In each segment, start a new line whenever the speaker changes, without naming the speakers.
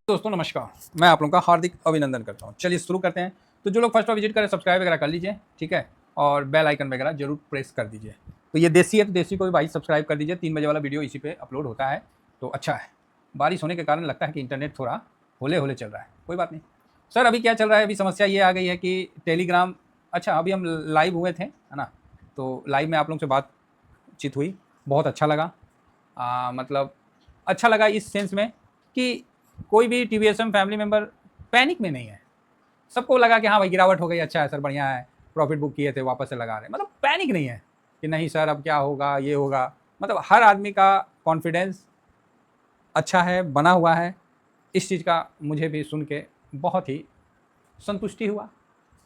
दोस्तों नमस्कार, मैं आप लोगों का हार्दिक अभिनंदन करता हूं। चलिए शुरू करते हैं। तो जो लोग फर्स्ट बार विजिट करें सब्सक्राइब वगैरह कर लीजिए, ठीक है, और बेल आइकन वगैरह जरूर प्रेस कर दीजिए। तो ये देसी है तो देसी को भी भाई सब्सक्राइब कर दीजिए। 3 बजे वाला वीडियो इसी पे अपलोड होता है, तो अच्छा है। बारिश होने के कारण लगता है कि इंटरनेट थोड़ा होले होले चल रहा है, कोई बात नहीं। सर अभी क्या चल रहा है, अभी समस्या ये आ गई है कि टेलीग्राम, अच्छा अभी हम लाइव हुए थे, है ना, तो लाइव में आप लोगों से बातचीत हुई, बहुत अच्छा लगा। मतलब अच्छा लगा इस सेंस में कि कोई भी टीवीएसएम फैमिली मेंबर पैनिक में नहीं है। सबको लगा कि हाँ भाई गिरावट हो गई, अच्छा है सर, बढ़िया है, प्रॉफिट बुक किए थे वापस से लगा रहे हैं, मतलब पैनिक नहीं है कि नहीं सर अब क्या होगा, ये होगा। मतलब हर आदमी का कॉन्फिडेंस अच्छा है, बना हुआ है। इस चीज़ का मुझे भी सुन के बहुत ही संतुष्टि हुआ।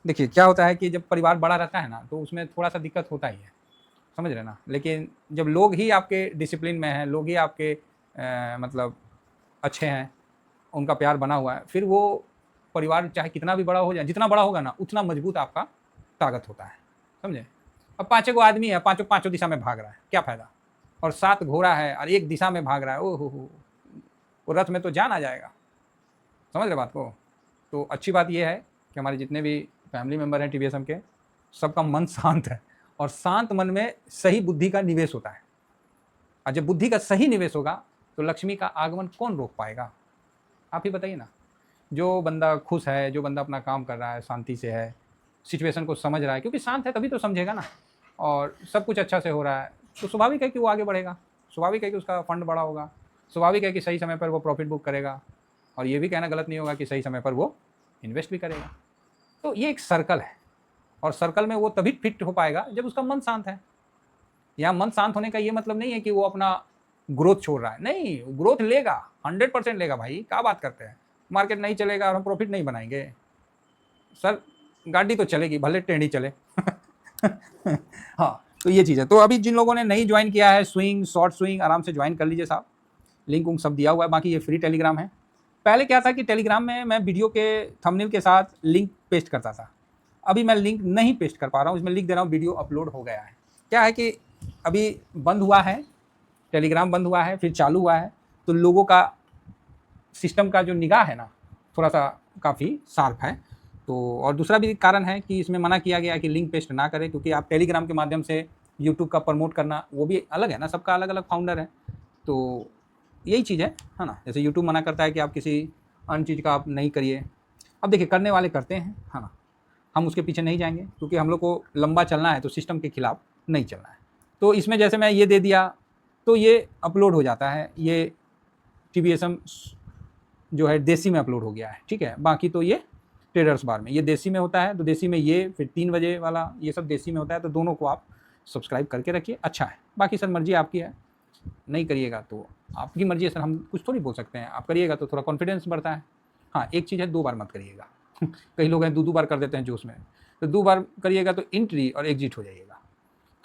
देखिए क्या होता है कि जब परिवार बड़ा रहता है ना तो उसमें थोड़ा सा दिक्कत होता ही है, समझ रहे ना। लेकिन जब लोग ही आपके डिसिप्लिन में हैं, लोग ही आपके मतलब अच्छे हैं, उनका प्यार बना हुआ है, फिर वो परिवार चाहे कितना भी बड़ा हो जाए, जितना बड़ा होगा ना उतना मजबूत आपका ताकत होता है, समझे। अब 5 गो आदमी है, पाँचों पाँचों दिशा में भाग रहा है, क्या फ़ायदा। और 7 घोड़ा है और एक दिशा में भाग रहा है, ओहो हो, वो रथ में तो जान आ जाएगा। समझ रहे बात को। तो अच्छी बात ये है कि हमारे जितने भी फैमिली मेम्बर हैं टीवीएसएम के, सबका मन शांत है, और शांत मन में सही बुद्धि का निवेश होता है। और जब बुद्धि का सही निवेश होगा तो लक्ष्मी का आगमन कौन रोक पाएगा, आप ही बताइए ना। जो बंदा खुश है, जो बंदा अपना काम कर रहा है, शांति से है, सिचुएशन को समझ रहा है, क्योंकि शांत है तभी तो समझेगा ना, और सब कुछ अच्छा से हो रहा है, तो स्वाभाविक है कि वो आगे बढ़ेगा, स्वाभाविक है कि उसका फंड बड़ा होगा, स्वाभाविक है कि सही समय पर वो प्रॉफिट बुक करेगा, और ये भी कहना गलत नहीं होगा कि सही समय पर वो इन्वेस्ट भी करेगा। तो ये एक सर्कल है, और सर्कल में वो तभी फिट हो पाएगा जब उसका मन शांत है। यहाँ मन शांत होने का ये मतलब नहीं है कि वो अपना ग्रोथ छोड़ रहा है, नहीं, ग्रोथ लेगा, 100% लेगा भाई, क्या बात करते हैं। मार्केट नहीं चलेगा और हम प्रॉफिट नहीं बनाएंगे, सर गाड़ी तो चलेगी, भले टेढ़ी चले। हाँ, तो ये चीज़ है। तो अभी जिन लोगों ने नहीं ज्वाइन किया है, स्विंग शॉर्ट स्विंग आराम से ज्वाइन कर लीजिए साहब, लिंक उंक सब दिया हुआ है। बाकी ये फ्री टेलीग्राम है। पहले क्या था कि टेलीग्राम में मैं वीडियो के थंबनेल के साथ लिंक पेस्ट करता था, अभी मैं लिंक नहीं पेस्ट कर पा रहा हूँ, इसमें लिख दे रहा हूँ वीडियो अपलोड हो गया है। क्या है कि अभी बंद हुआ है टेलीग्राम, बंद हुआ है फिर चालू हुआ है, तो लोगों का सिस्टम का जो निगाह है ना थोड़ा सा काफ़ी शार्प है। तो और दूसरा भी कारण है कि इसमें मना किया गया है कि लिंक पेस्ट ना करें, क्योंकि आप टेलीग्राम के माध्यम से यूट्यूब का प्रमोट करना वो भी अलग है ना, सबका अलग अलग फाउंडर है। तो यही चीज़ है ना। जैसे यूट्यूब मना करता है कि आप किसी अन्य चीज़ का आप नहीं करिए। अब देखिए करने वाले करते हैं, है ना, हम उसके पीछे नहीं जाएंगे, क्योंकि हम लोग को लंबा चलना है, तो सिस्टम के खिलाफ नहीं चलना है। तो इसमें जैसे मैं ये दे दिया तो ये अपलोड हो जाता है, ये टीवीएसएम जो है देसी में अपलोड हो गया है, ठीक है। बाकी तो ये ट्रेडर्स बार में ये देसी में होता है, तो देसी में ये, फिर 3 बजे वाला ये सब देसी में होता है, तो दोनों को आप सब्सक्राइब करके रखिए, अच्छा है। बाकी सर मर्जी आपकी है, नहीं करिएगा तो आपकी मर्जी है सर, हम कुछ थोड़ी बोल सकते हैं। आप करिएगा तो थोड़ा कॉन्फिडेंस बढ़ता है। हाँ एक चीज़ है, 2 बार मत करिएगा। कई लोग हैं 2 बार कर देते हैं जोश में, तो 2 बार करिएगा तो एंट्री और एग्जिट हो जाइएगा।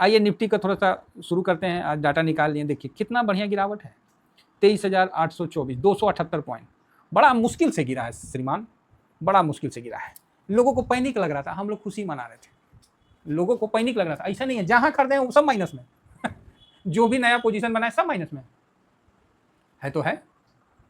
आइए निफ्टी का थोड़ा सा शुरू करते हैं। आज डाटा निकाल लिए, देखिए कितना बढ़िया गिरावट है, 23,824, 278 पॉइंट। बड़ा मुश्किल से गिरा है श्रीमान, बड़ा मुश्किल से गिरा है। लोगों को पैनिक लग रहा था, हम लोग खुशी मना रहे थे। लोगों को पैनिक लग रहा था, ऐसा नहीं है, जहां खरीदे वो सब माइनस में। जो भी नया पोजीशन बनाए सब माइनस में है, तो है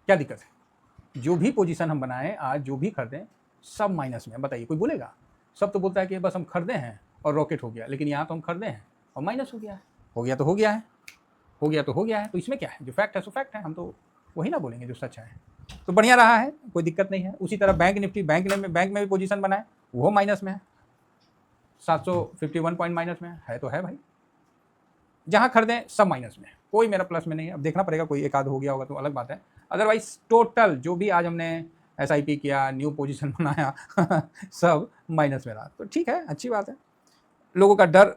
क्या दिक्कत है। जो भी पोजीशन हम बनाए आज, जो भी खरीदें सब माइनस में। बताइए कोई बोलेगा। सब तो बोलता है कि बस हम खरीदे हैं और रॉकेट हो गया, लेकिन यहाँ तो हम खरीदे हैं और माइनस हो गया है। हो गया तो हो गया है, हो गया तो हो गया है, तो इसमें क्या है, जो फैक्ट है सो फैक्ट है, हम तो वही ना बोलेंगे जो सच है। तो बढ़िया रहा है, कोई दिक्कत नहीं है। उसी तरह बैंक निफ्टी, बैंक में भी पोजीशन बनाए, वो माइनस में है, 751 पॉइंट माइनस में है, तो है भाई। जहाँ खरीदें सब माइनस में, कोई मेरा प्लस में नहीं है। अब देखना पड़ेगा, कोई एक आध हो गया होगा तो अलग बात है। अदरवाइज टोटल जो भी आज हमने SIP किया, न्यू पोजीशन बनाया, सब माइनस में रहा, तो ठीक है, अच्छी बात है। लोगों का डर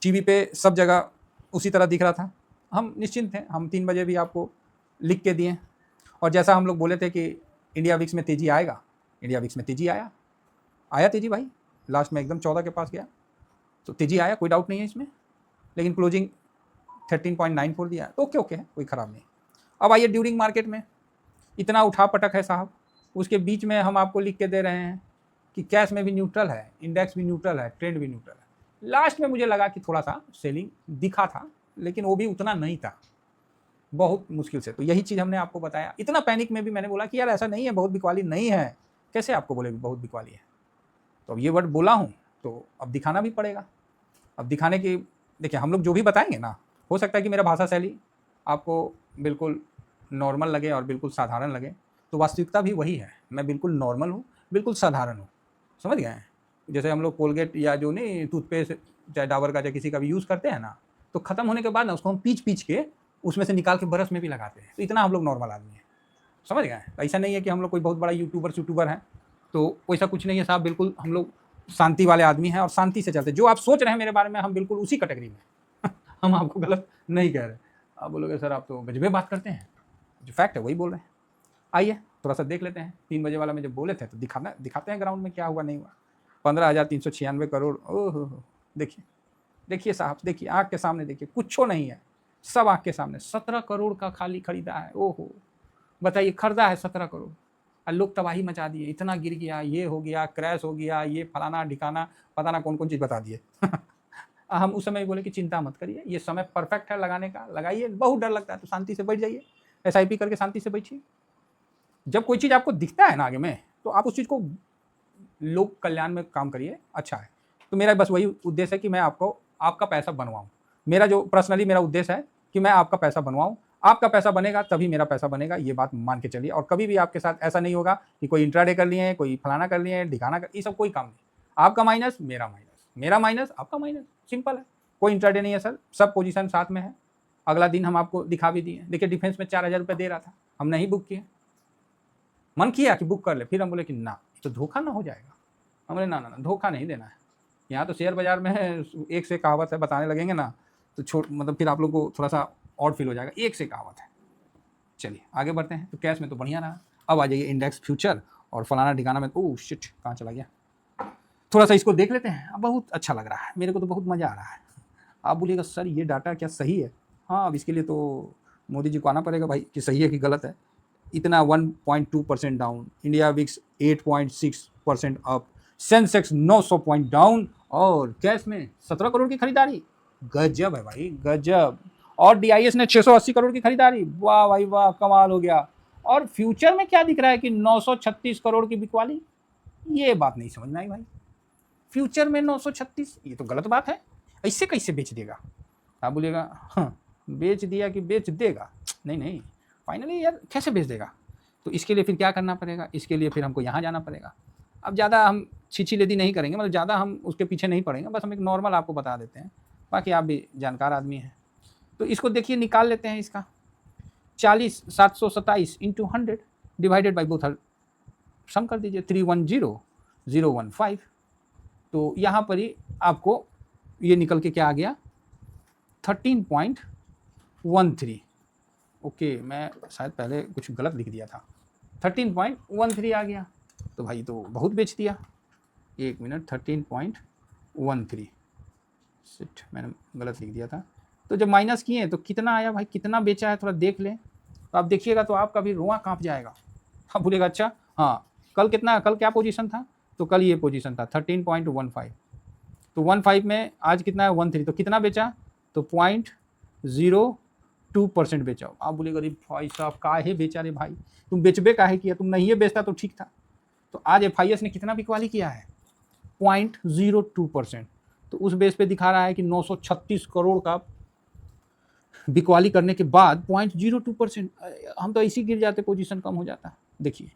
टीवी पे सब जगह उसी तरह दिख रहा था, हम निश्चिंत थे। हम 3 बजे भी आपको लिख के दिए, और जैसा हम लोग बोले थे कि इंडिया विक्स में तेज़ी आएगा, इंडिया विक्स में तेज़ी आया तेज़ी भाई, लास्ट में एकदम 14 के पास गया, तो तेज़ी आया, कोई डाउट नहीं है इसमें। लेकिन क्लोजिंग 13.94 दिया, तो ओके है, कोई ख़राब नहीं। अब आइए ड्यूरिंग मार्केट में इतना उठा पटक है साहब, उसके बीच में हम आपको लिख के दे रहे हैं कि कैश में भी न्यूट्रल है, इंडेक्स भी न्यूट्रल है, ट्रेंड भी न्यूट्रल है। लास्ट में मुझे लगा कि थोड़ा सा सेलिंग दिखा था, लेकिन वो भी उतना नहीं था बहुत मुश्किल से। तो यही चीज़ हमने आपको बताया। इतना पैनिक में भी मैंने बोला कि यार ऐसा नहीं है, बहुत बिकवाली नहीं है। कैसे आपको बोले बहुत बिकवाली है? तो अब ये वर्ड बोला हूँ तो अब दिखाना भी पड़ेगा। अब दिखाने की देखिए, हम लोग जो भी बताएंगे ना, हो सकता है कि मेरा भाषा शैली आपको बिल्कुल नॉर्मल लगे और बिल्कुल साधारण लगे, तो वास्तविकता भी वही है। मैं बिल्कुल नॉर्मल हूँ, बिल्कुल साधारण हूँ, समझ गए हैं? जैसे हम लोग कोलगेट या जो नहीं टूथपेस्ट चाहे डाबर का चाहे किसी का भी यूज़ करते हैं ना, तो ख़त्म होने के बाद ना उसको हम पीच के उसमें से निकाल के ब्रश में भी लगाते हैं। तो इतना हम लोग नॉर्मल आदमी हैं, समझ गए? ऐसा नहीं है कि हम लोग कोई बहुत बड़ा यूट्यूबर हैं, तो वैसा कुछ नहीं है साहब। बिल्कुल हम लोग शांति वाले आदमी हैं और शांति से चलते। जो आप सोच रहे हैं मेरे बारे में, हम बिल्कुल उसी कैटेगरी में हम आपको गलत नहीं कह रहे। आप बोलोगे सर आप तो गजबे बात करते हैं, जो फैक्ट है वही बोल रहे हैं। आइए थोड़ा सा देख लेते हैं। 3 बजे वाला में जब बोले थे तो दिखाते हैं ग्राउंड में क्या हुआ नहीं हुआ। 15,396 करोड़। ओहो, देखिए साहब, देखिए आँख के सामने, देखिए कुछ नहीं है, सब आँख के सामने। 17 करोड़ का खाली खरीदा है। ओहो बताइए, खरीदा है 17 करोड़ और लोग तबाही मचा दिए। इतना गिर गया, ये हो गया, क्रैश हो गया, ये फलाना ठिकाना, पता ना कौन कौन चीज़ बता दिए हम उस समय बोले कि चिंता मत करिए, ये समय परफेक्ट है लगाने का, लगाइए। बहुत डर लगता है तो शांति से बैठ जाइए, SIP करके शांति से बैठिए। जब कोई चीज़ आपको दिखता है ना आगे में, तो आप उस चीज़ को लोक कल्याण में काम करिए, अच्छा है। तो मेरा बस वही उद्देश्य है कि मैं आपका पैसा बनवाऊँ। मेरा जो पर्सनली मेरा उद्देश्य है कि मैं आपका पैसा बनवाऊँ। आपका पैसा बनेगा तभी मेरा पैसा बनेगा, ये बात मान के चलिए। और कभी भी आपके साथ ऐसा नहीं होगा कि कोई इंट्राडे कर लिए, कोई फलाना कर लिए, ढिकाना कर, ये सब कोई काम नहीं। आपका माइनस मेरा माइनस, मेरा माइनस आपका माइनस, सिंपल है। कोई इंट्राडे नहीं है सर, सब पोजीशन साथ में है। अगला दिन हम आपको दिखा भी दिए। देखिए डिफेंस में 4,000 रुपये दे रहा था, हम नहीं बुक किए। मन किया कि बुक कर ले, फिर हम बोले कि ना, तो धोखा ना हो जाएगा। हम बोले ना, धोखा नहीं देना है। यहाँ तो शेयर बाजार में एक से कहावत है, बताने लगेंगे ना तो मतलब फिर आप लोग को थोड़ा सा ऑड फील हो जाएगा। एक से कहावत है। चलिए आगे बढ़ते हैं। तो कैश में तो बढ़िया रहा। अब आ जाइए इंडेक्स फ्यूचर और फलाना ठिकाना में। ओह शिट, कहाँ चला गया? थोड़ा सा इसको देख लेते हैं। अब बहुत अच्छा लग रहा है, मेरे को तो बहुत मज़ा आ रहा है। आप बोलिएगा सर ये डाटा क्या सही है? हाँ, अब इसके लिए तो मोदी जी को आना पड़ेगा भाई कि सही है कि गलत है। इतना 1.2% down, India VIX 8.6% up, Sensex 900 point down और कैश में 17 करोड़ की खरीदारी। गजब है भाई, गजब। और DIS ने 680 करोड़ की खरीदारी। वाह भाई वाह, कमाल हो गया। और फ्यूचर में क्या दिख रहा है कि 936 करोड़ की बिकवाली। ये बात नहीं समझ में आई भाई। फ्यूचर में 936, ये तो गलत बात है। ऐसे कैसे बेच देगा? आप बोलिएगा हाँ, बेच दिया कि बेच देगा? नहीं, फाइनली यार कैसे बेच देगा? तो इसके लिए फिर क्या करना पड़ेगा? इसके लिए फिर हमको यहाँ जाना पड़ेगा। अब ज़्यादा हम छीछी लेदी नहीं करेंगे, मतलब ज़्यादा हम उसके पीछे नहीं पड़ेंगे, बस हम एक नॉर्मल आपको बता देते हैं। बाकी आप भी जानकार आदमी हैं। तो इसको देखिए, निकाल लेते हैं इसका। 40,727 इंटू 100 डिवाइडेड बाई बोथ, सम कर दीजिए 310,015। तो यहाँ पर ही आपको ये निकल के क्या आ गया? 13.13। ओके, मैं शायद पहले कुछ गलत लिख दिया था। 13.13 आ गया। तो भाई तो बहुत बेच दिया। एक मिनट, 13.13 शिट, मैंने गलत लिख दिया था। तो जब माइनस किए तो कितना आया भाई, कितना बेचा है थोड़ा देख लें। तो आप देखिएगा तो आपका भी रोआ कांप जाएगा। आप बोलेगा अच्छा हाँ, कल क्या पोजीशन था? तो कल ये पोजीशन था 13.15। तो 15 में आज कितना है? 13। तो कितना बेचा? तो 0.02% बेचा। आप बोलेगा अरे भाई साहब काहे बेचा रे भाई, तुम बेचबे काहे किया? तुम नहीं ये बेचता तो ठीक था। तो आज FIS ने कितना बिकवाली किया है? 0.02%। तो उस बेस पे दिखा रहा है कि 936 करोड़ का बिकवाली करने के बाद 0.02%। हम तो ऐसी गिर जाते, पोजीशन कम हो जाता। देखिए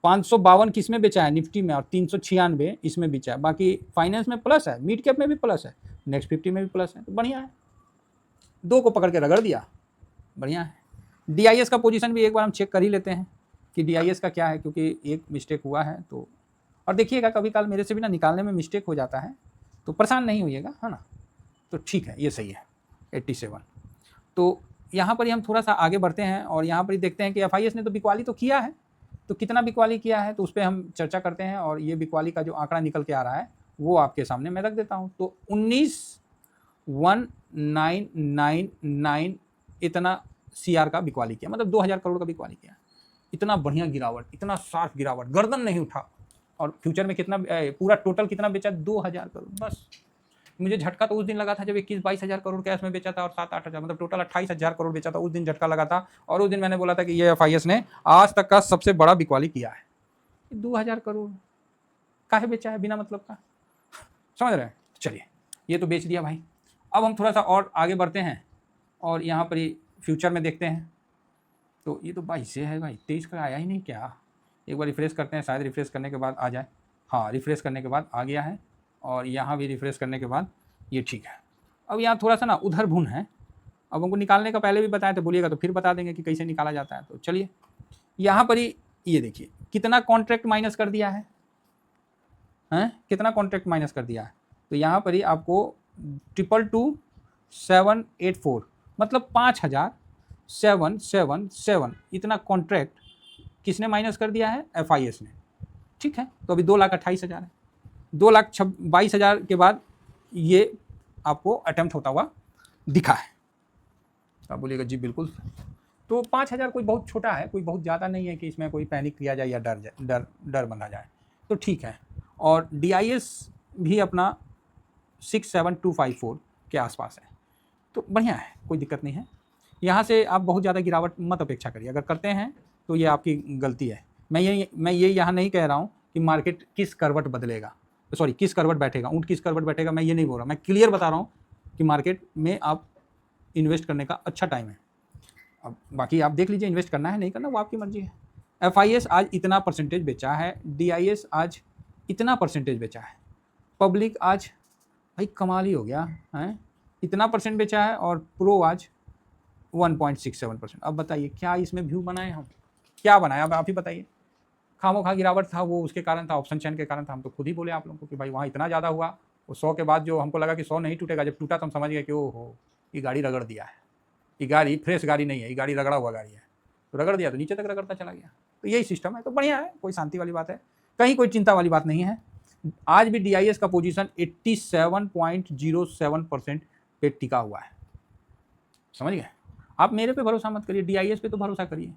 552 किस में बेचा है? निफ्टी में, और 396 इसमें बेचा है। बाकी फाइनेंस में प्लस है, मिड कैप में भी प्लस है, नेक्स्ट 50 में भी प्लस है। तो बढ़िया है, दो को पकड़ के रगड़ दिया, बढ़िया है। DIS का पोजीशन भी एक बार हम चेक कर ही लेते हैं कि DIS का क्या है, क्योंकि एक मिस्टेक हुआ है। तो और देखिएगा कभी काल मेरे से भी ना निकालने में मिस्टेक हो जाता है, तो परेशान नहीं होइएगा, है ना? तो ठीक है, ये सही है 87। तो यहाँ पर ही हम थोड़ा सा आगे बढ़ते हैं और यहाँ पर ही देखते हैं कि FIS ने तो बिकवाली तो किया है। तो कितना बिकवाली किया है तो उस पर हम चर्चा करते हैं। और ये बिकवाली का जो आंकड़ा निकल के आ रहा है वो आपके सामने मैं रख देता हूँ। तो 19,1999 इतना CR का बिकवाली किया, मतलब 2,000 करोड़ का बिकवाली किया। इतना बढ़िया गिरावट, इतना शार्प गिरावट, गर्दन नहीं उठा। और फ्यूचर में कितना, पूरा टोटल कितना बेचा? 2,000 करोड़ बस। मुझे झटका तो उस दिन लगा था जब 21-22 हज़ार करोड़ कैश में बेचा था और 7-8 हज़ार मतलब टोटल 28 हज़ार करोड़ बेचा था, उस दिन झटका लगा था। और उस दिन मैंने बोला था कि ये FIS ने आज तक का सबसे बड़ा बिकवाली किया है। 2000 करोड़ काहे बेचा है बिना मतलब का, समझ रहे हैं। चलिए ये तो बेच दिया भाई। अब हम थोड़ा सा और आगे बढ़ते हैं और यहाँ पर ही फ्यूचर में देखते हैं। तो ये तो 22 से है भाई, 23 का आया ही नहीं क्या। एक बार रिफ्रेश करते हैं, शायद रिफ्रेश करने के बाद आ जाए। हाँ, रिफ्रेश करने के बाद आ गया है और यहाँ भी रिफ्रेश करने के बाद ये ठीक है। अब यहाँ थोड़ा सा ना उधर भून है। अब हमको निकालने का पहले भी बताया तो बोलिएगा तो फिर बता देंगे कि कैसे निकाला जाता है। तो चलिए यहाँ पर ही ये देखिए कितना कॉन्ट्रैक्ट माइनस कर दिया है, हैं कितना कॉन्ट्रैक्ट माइनस कर दिया है। तो यहाँ पर ही आपको 222784 मतलब 5777 इतना कॉन्ट्रैक्ट किसने माइनस कर दिया है, FIS ने। ठीक है, तो अभी 2,28,000 है। 2,22,000 के बाद ये आपको अटेम्प्ट होता हुआ दिखा है। आप बोलिएगा जी बिल्कुल। तो 5,000 कोई बहुत छोटा है, कोई बहुत ज़्यादा नहीं है कि इसमें कोई पैनिक किया जाए या डर बना जाए, तो ठीक है। और DIS भी अपना 67254 के आसपास है, तो बढ़िया है, कोई दिक्कत नहीं है। यहाँ से आप बहुत ज़्यादा गिरावट मत अपेक्षा करिए, अगर करते हैं तो ये आपकी गलती है। मैं ये यहाँ नहीं कह रहा हूँ कि मार्केट किस करवट बदलेगा, सॉरी किस करवट बैठेगा, ऊँट किस करवट बैठेगा, मैं ये नहीं बोल रहा। मैं क्लियर बता रहा हूँ कि मार्केट में आप इन्वेस्ट करने का अच्छा टाइम है। अब बाकी आप देख लीजिए, इन्वेस्ट करना है नहीं करना वो आपकी मर्जी है। FIS आज इतना परसेंटेज बेचा है, DIS आज इतना परसेंटेज बेचा है, पब्लिक आज भाई कमाल ही हो गया है, इतना परसेंट बेचा है और प्रो आज 1.67%। अब बताइए क्या इसमें व्यू बनाए हम, क्या बनाया, अब आप ही बताइए। खामोखा गिरावट था वो, उसके कारण था, ऑप्शन चैन के कारण था। हम तो खुद ही बोले आप लोगों को कि भाई वहाँ इतना ज़्यादा हुआ, वो 100 के बाद जो हमको लगा कि 100 नहीं टूटेगा, जब टूटा तो हम समझ गए कि ओहो ये गाड़ी रगड़ दिया है, ये गाड़ी फ्रेश गाड़ी नहीं है, ये गाड़ी रगड़ा हुआ गाड़ी है। तो रगड़ दिया तो नीचे तक रगड़ता चला गया। तो यही सिस्टम है, तो बढ़िया है, कोई शांति वाली बात है, कहीं कोई चिंता वाली बात नहीं है। आज भी DIS का पोजीशन 87.07% पे टिका हुआ है, समझ गए। आप मेरे पे भरोसा मत करिए, DIS पे तो भरोसा करिए।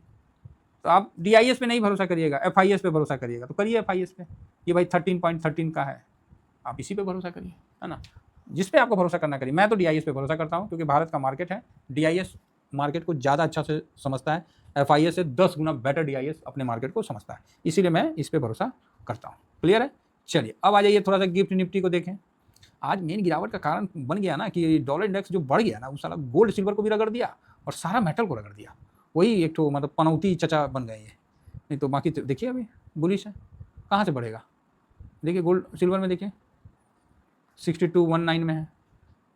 तो आप DIS पे नहीं भरोसा करिएगा, FIS पे भरोसा करिएगा, तो करिए FIS पे। ये भाई 13.13 का है, आप इसी पे भरोसा करिए, है ना, जिस पे आपको भरोसा करना करिए। मैं तो DIS पे भरोसा करता हूँ क्योंकि भारत का मार्केट है, DIS मार्केट को ज़्यादा अच्छा से समझता है, FIS से 10 गुना बेटर DIS अपने मार्केट को समझता है, इसीलिए मैं इस पर भरोसा करता हूँ। क्लियर है। चलिए अब आ जाइए थोड़ा सा गिफ्ट निफ्टी को देखें। आज मेन गिरावट का कारण बन गया ना कि डॉलर इंडेक्स जो बढ़ गया ना, वो सारा गोल्ड सिल्वर को भी रगड़ दिया और सारा मेटल को रगड़ दिया। वही एक तो मतलब पनौती चचा बन गए ये, नहीं तो बाकी तो देखिए अभी बुलिश है, कहाँ से बढ़ेगा। देखिए गोल्ड सिल्वर में देखिए 6219 में है,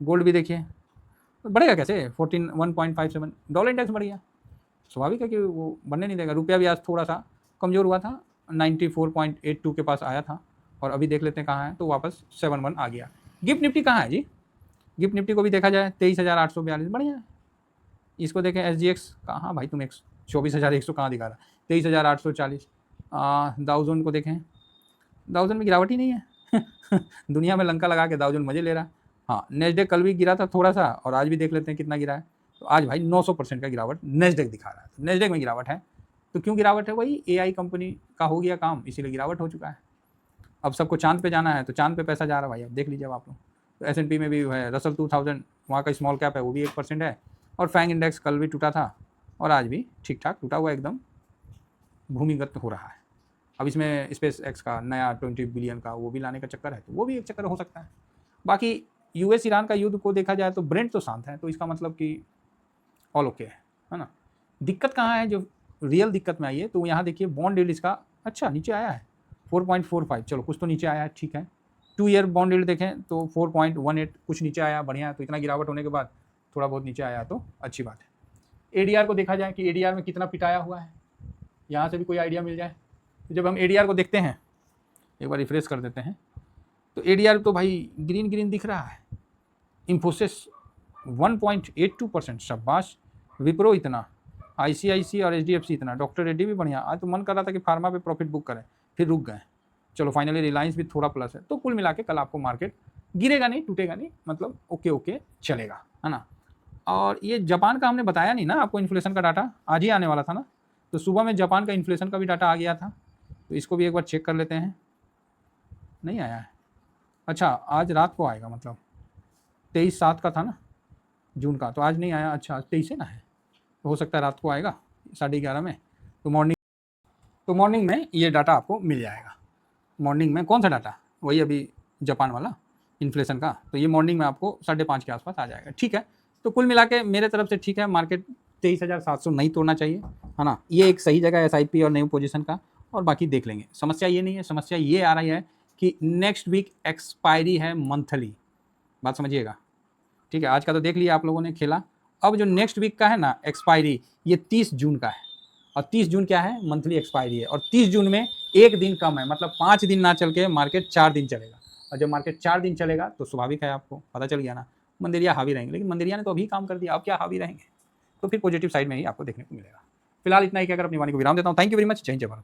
गोल्ड भी देखिए बढ़ेगा कैसे, 14157। डॉलर इंडेक्स बढ़ गया, स्वाभाविक है कि वो बढ़ने नहीं देगा। रुपया भी आज थोड़ा सा कमज़ोर हुआ था, 94.82 के पास आया था और अभी देख लेते हैं कहाँ है, तो वापस 71 आ गया। गिफ्ट निफ्टी कहाँ है जी, गिफ्ट निफ्टी को भी देखा जाए 23,842, बढ़िया है। इसको देखें SGX कहाँ भाई, तुम 24,100 कहाँ दिखा रहा, 23,840। दाउजन को देखें, दाउजन में गिरावट ही नहीं है दुनिया में लंका लगा के दाउजन मजे ले रहा है। हाँ, नेस्डेक कल भी गिरा था थोड़ा सा और आज भी देख लेते हैं कितना गिरा है। तो आज भाई 900% का गिरावट नेस्डेक दिखा रहा है, तो नेस्डेक में गिरावट है। तो क्यों गिरावट है, वही AI कंपनी का हो गया काम, इसीलिए गिरावट हो चुका है। अब सबको चांद पे जाना है तो चांद पे पैसा जा रहा है भाई, अब देख लीजिए आप लोग। तो S&P में भी है, रसल 2000 वहाँ का स्मॉल कैप है, वो भी 1% है। और फैंग इंडेक्स कल भी टूटा था और आज भी ठीक ठाक टूटा हुआ, एकदम भूमिगत हो रहा है। अब इसमें स्पेस एक्स का नया 20 बिलियन का वो भी लाने का चक्कर है, तो वो भी एक चक्कर हो सकता है। बाकी US ईरान का युद्ध को देखा जाए तो ब्रेंट तो शांत है, तो इसका मतलब कि ऑल ओके है ना। दिक्कत कहाँ है, जो रियल दिक्कत में आई है, तो यहाँ देखिए बॉन्ड यील्ड इसका अच्छा नीचे आया है 4.45, चलो कुछ तो नीचे आया है, ठीक है। 2 ईयर बॉन्ड यील्ड देखें तो 4.18 कुछ नीचे आया, बढ़िया है। तो इतना गिरावट होने के बाद थोड़ा बहुत नीचे आया तो अच्छी बात है। ADR को देखा जाए कि ADR में कितना पिटाया हुआ है, यहाँ से भी कोई आइडिया मिल जाए। तो जब हम ADR को देखते हैं, एक बार रिफ्रेश कर देते हैं, तो ADR तो भाई ग्रीन ग्रीन दिख रहा है। इन्फोसिस 1.82%, शाबाश। विप्रो इतना, ICICI और HDFC इतना, डॉक्टर रेड्डी भी बढ़िया। आज तो मन कर रहा था कि फार्मा पे प्रॉफिट बुक करें, फिर रुक गए। चलो फाइनली रिलायंस भी थोड़ा प्लस है। तो कुल मिला के कल आपको मार्केट गिरेगा नहीं, टूटेगा नहीं, मतलब ओके चलेगा, है ना। और ये जापान का हमने बताया नहीं ना आपको, इन्फ्लेशन का डाटा आज ही आने वाला था ना, तो सुबह में जापान का इन्फ्लेशन का भी डाटा आ गया था, तो इसको भी एक बार चेक कर लेते हैं। नहीं आया है, अच्छा आज रात को आएगा, मतलब 23/7 का था ना जून का, तो आज नहीं आया। अच्छा 23 है ना, है तो हो सकता है रात को आएगा 11:30 में। तो मॉर्निंग में ये डाटा आपको मिल जाएगा। मॉर्निंग में कौन सा डाटा, वही अभी जापान वाला इन्फ्लेशन का, तो ये मॉर्निंग में आपको 5:30 के आसपास आ जाएगा। ठीक है, तो कुल मिला के मेरे तरफ से ठीक है, मार्केट 23,700 नहीं तोड़ना चाहिए, है ना। ये एक सही जगह है SIP और न्यू पोजीशन का, और बाकी देख लेंगे। समस्या ये नहीं है, समस्या ये आ रही है कि नेक्स्ट वीक एक्सपायरी है मंथली, बात समझिएगा। ठीक है, आज का तो देख लिया आप लोगों ने खेला। अब जो नेक्स्ट वीक का है ना एक्सपायरी, ये 30 जून का है, और 30 जून क्या है, मंथली एक्सपायरी है। और 30 जून में एक दिन कम है, मतलब 5 दिन ना चल के मार्केट 4 दिन चलेगा। और जब मार्केट 4 दिन चलेगा तो स्वाभाविक है, आपको पता चल गया ना, मंदिरिया हावी रहेंगे। लेकिन मंदिरिया ने तो अभी काम कर दिया, अब क्या हावी रहेंगे, तो फिर पॉजिटिव साइड में ही आपको देखने को मिलेगा। फिलहाल इतना ही कहकर अपनी वाणी को विराम देता हूँ। Thank you very much. जय हिंद, जय भारत।